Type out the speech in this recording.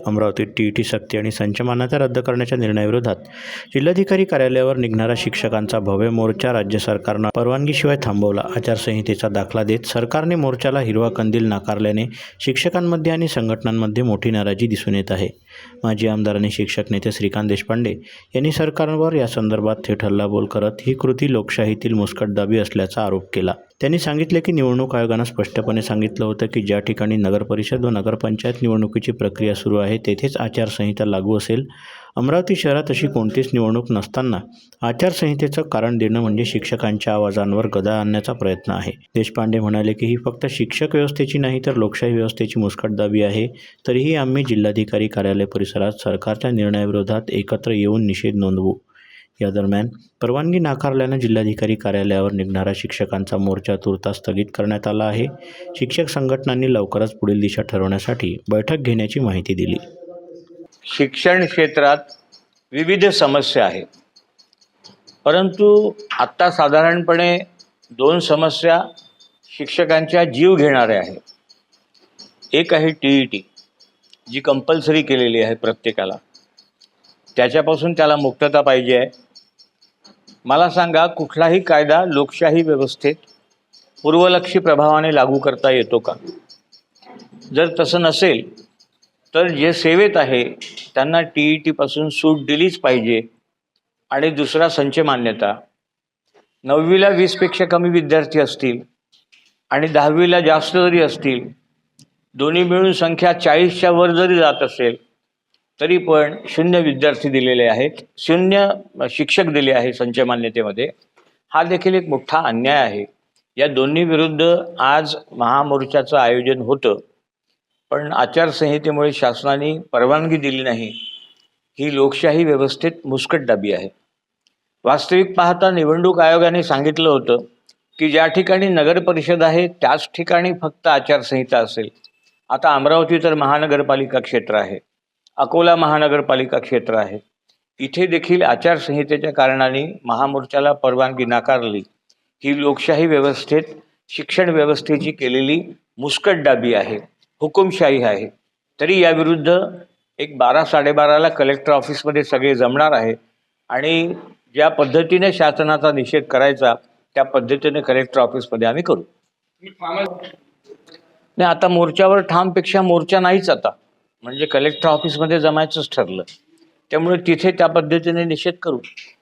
अमरावतीत टीईटी सक्ती आणि संच मान्यता रद्द करण्याच्या निर्णयाविरोधात जिल्हाधिकारी कार्यालयावर निघणारा शिक्षकांचा भव्य मोर्चा राज्य सरकारनं परवानगीशिवाय थांबवला। आचारसंहितेचा दाखला देत सरकारने मोर्चाला हिरवा कंदील नाकारल्याने शिक्षकांमध्ये आणि संघटनांमध्ये मोठी नाराजी दिसून येत आहे। माजी आमदार आणि शिक्षक नेते श्रीकांत देशपांडे यांनी सरकारवर या संदर्भात थेट हल्लाबोल करत ही कृती लोकशाहीतील मुस्कटदाबी असल्याचा आरोप केला। त्यांनी सांगितले की निवडणूक आयोगानं स्पष्टपणे सांगितलं होतं की ज्या ठिकाणी नगरपरिषद व नगरपंचायत निवडणुकीची प्रक्रिया सुरू आहे तेथेच आचारसंहिता लागू असेल। अमरावती शहरात अशी कोणतीच निवडणूक नसताना आचारसंहितेचं कारण देणं म्हणजे शिक्षकांच्या आवाजांवर गदा आणण्याचा प्रयत्न आहे। देशपांडे म्हणाले की ही फक्त शिक्षक व्यवस्थेची नाही तर लोकशाही व्यवस्थेची मुस्कटदाबी आहे। तरीही आम्ही जिल्हाधिकारी कार्यालय परिसरात सरकारच्या निर्णयाविरोधात एकत्र येऊन निषेध नोंदवू। या दरम्यान परवानगी नाकारल्यानं जिल्हाधिकारी कार्यालयावर निघणारा शिक्षकांचा मोर्चा तूर्तास स्थगित करण्यात आला आहे। शिक्षक संघटनांनी लवकरच पुढील दिशा ठरवण्यासाठी बैठक घेण्याची माहिती दिली। शिक्षण क्षेत्रात विविध समस्या आहेत, परंतु आत्ता साधारणपणे दोन समस्या शिक्षकांच्या जीव घेणाऱ्या आहेत। एक आहे टीईटी, जी कंपल्सरी केलेली आहे प्रत्येकाला, त्याच्यापासून त्याला मुक्तता पाहिजे आहे। मला सांगा, कुठलाही कायदा लोकशाही व्यवस्थेत पूर्वलक्षी प्रभावाने लागू करता येतो का? जर तसं नसेल तर जे सेवेत आहे त्यांना टीईटीपासून सूट दिलीच पाहिजे। आणि दुसरा संच मान्यता, 9वीला 20पेक्षा कमी विद्यार्थी असतील आणि 10वीला जास्त जरी असतील, दोन्ही मिळून संख्या 40च्या वर जरी जात असेल तरी पण 0 विद्यार्थी दिलेले आहेत, 0 शिक्षक दिले आहे संच मान्यतेमध्ये। हा देखील एक मोठा अन्याय आहे। या दोन्ही विरुद्ध आज महामोर्चाचं आयोजन होतं, पण आचारसंहितेमुळे शासनाने परवानगी दिली नाही। ही लोकशाही व्यवस्थेत मुस्कटदाबी आहे। वास्तविक पाहता निवडणूक आयोगाने सांगितलं होतं की ज्या ठिकाणी नगर परिषद आहे त्याच ठिकाणी फक्त आचारसंहिता असेल। आता अमरावती तर महानगरपालिका क्षेत्र आहे, अकोला महानगरपालिका क्षेत्र आहे, इथे देखील आचारसंहितेच्या कारणाने महामोर्चाला परवानगी नाकारली। ही लोकशाही व्यवस्थेत शिक्षण व्यवस्थेची केलेली मुस्कटदाबी आहे, हुकुमशाही आहे। तरी याविरुद्ध एक 12-12:30ला कलेक्टर ऑफिसमध्ये सगळे जमणार आहे आणि ज्या पद्धतीने शासनाचा निषेध करायचा त्या पद्धतीने कलेक्टर ऑफिसमध्ये आम्ही करू। नाही, आता मोर्चावर ठामपेक्षा मोर्चा नाहीच आता, म्हणजे कलेक्टर ऑफिसमध्ये जमायचंच ठरलं, त्यामुळे तिथे त्या पद्धतीने निषेध करू।